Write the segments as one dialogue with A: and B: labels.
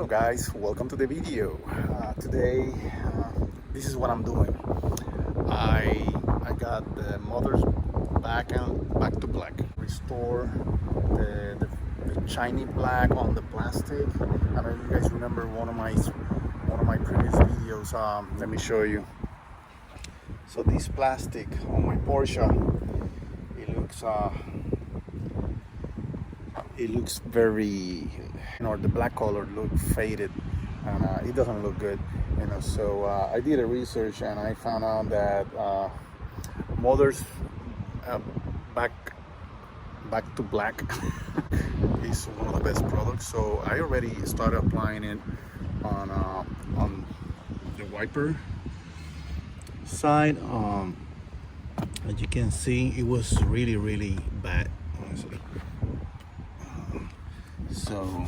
A: Hello guys, welcome to the video. Today, this is what I'm doing. I got the motors back to black. Restore the shiny black on the plastic. I don't know if you guys remember one of my previous videos. Let me show you. So this plastic on my Porsche, it looks very, the black color look faded, and it doesn't look good, so I did a research and I found out that motors back to black is one of the best products. So I already started applying it on the wiper side. As you can see, it was really bad, honestly. So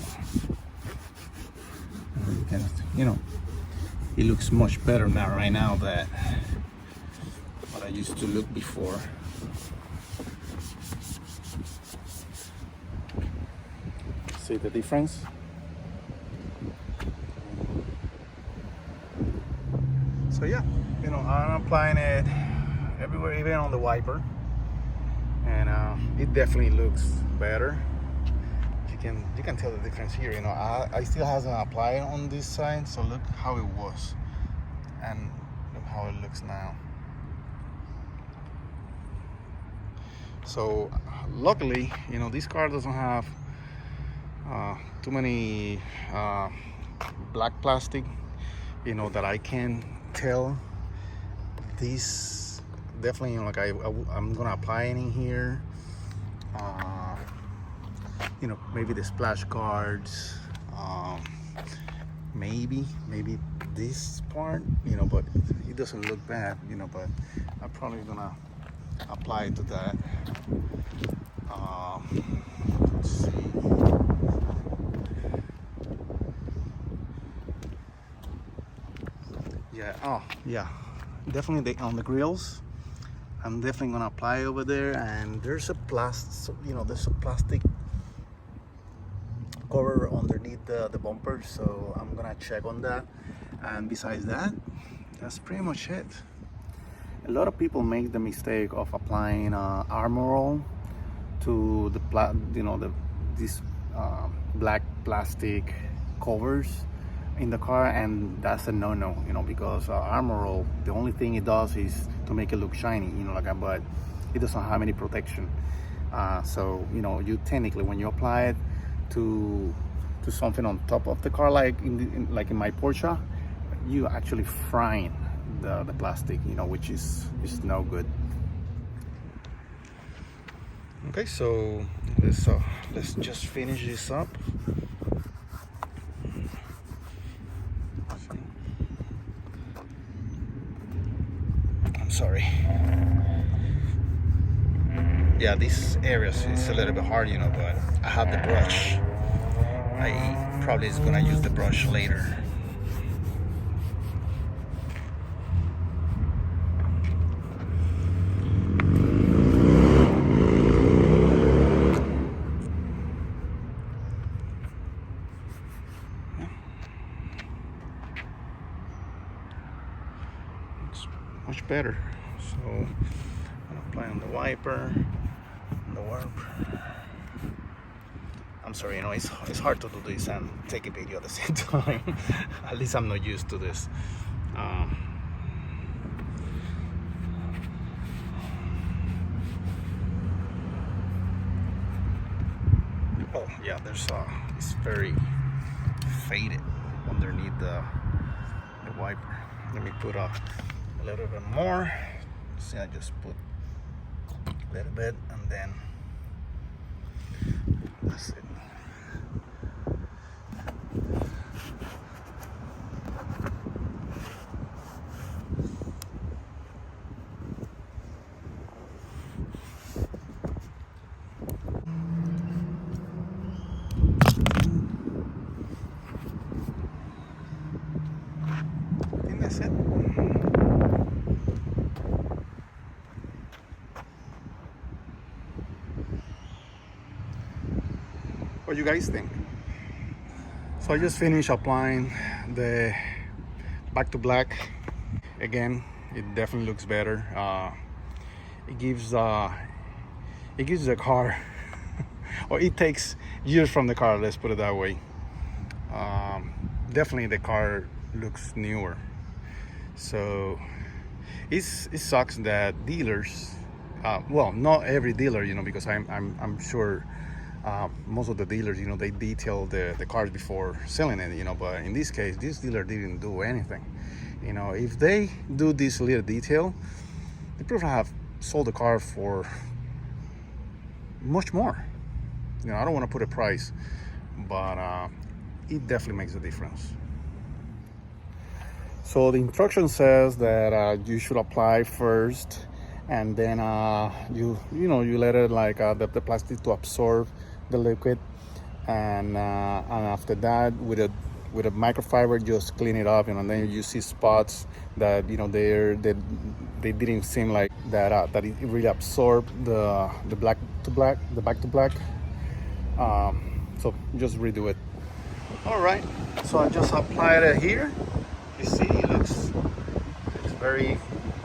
A: it looks much better now right now than what I used to look before. See the difference? So yeah, I'm applying it everywhere, even on the wiper, and it definitely looks better. You can tell the difference here. I still hasn't applied on this side, so look how it was and look how it looks now. So luckily, this car doesn't have too many black plastic, that I can tell. This definitely, I'm gonna apply it in here. Maybe the splash guards, maybe this part, but it doesn't look bad, but I'm probably gonna apply it to that. Let's see. Yeah, definitely on the grills. I'm definitely gonna apply over there, and there's a plastic cover underneath the bumper, so I'm gonna check on that. And besides that, that's pretty much it. A lot of people make the mistake of applying Armor All to these black plastic covers in the car, and that's a no-no, because Armor All, the only thing it does is to make it look shiny, but it doesn't have any protection. So you technically, when you apply it to something on top of the car, like in my Porsche, you actually frying the plastic, which is no good. Okay, so let's just finish this up. I'm sorry. Yeah, this area is a little bit hard, but I have the brush. I probably is gonna use the brush later. It's much better. So I'm applying on the wiper. I'm sorry, it's hard to do this and take a video at the same time. At least I'm not used to this. Oh yeah, it's very faded underneath the wiper. Let me put a little bit more. See, I just put a little bit, and then that's it. I think that's it. What do you guys think? So I just finished applying the back to black. Again, it definitely looks better. It gives the car, or it takes years from the car, let's put it that way. Definitely the car looks newer. So it sucks that dealers, well, not every dealer, you know, because I'm sure most of the dealers, you know, they detail the cars before selling it, you know, but in this case, this dealer didn't do anything. You know, if they do this little detail, they probably have sold the car for much more. You know, I don't want to put a price, but it definitely makes a difference. So the instruction says that you should apply first, and then you let it like the plastic to absorb the liquid, and after that with a microfiber just clean it up, and then you see spots that, you know, they didn't seem like that that it really absorbed the black to black, the back to black. So just redo it. All right, so I just applied it here. You see, it's very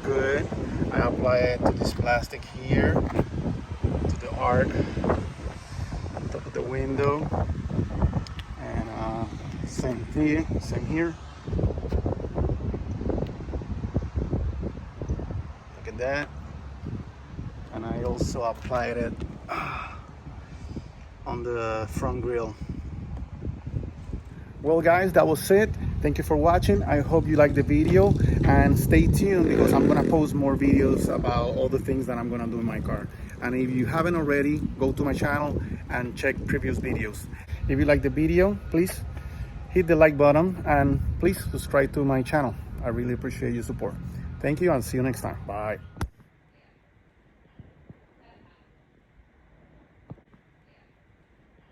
A: good. I apply it to this plastic here, to the arc on top of the window, and same here. Look at that. And I also applied it on the front grille. Well guys, that was it. Thank you for watching. I hope you liked the video, and stay tuned because I'm gonna post more videos about all the things that I'm gonna do in my car. And if you haven't already, go to my channel and check previous videos. If you like the video, please hit the like button and please subscribe to my channel. I really appreciate your support. Thank you, and see you next time. Bye.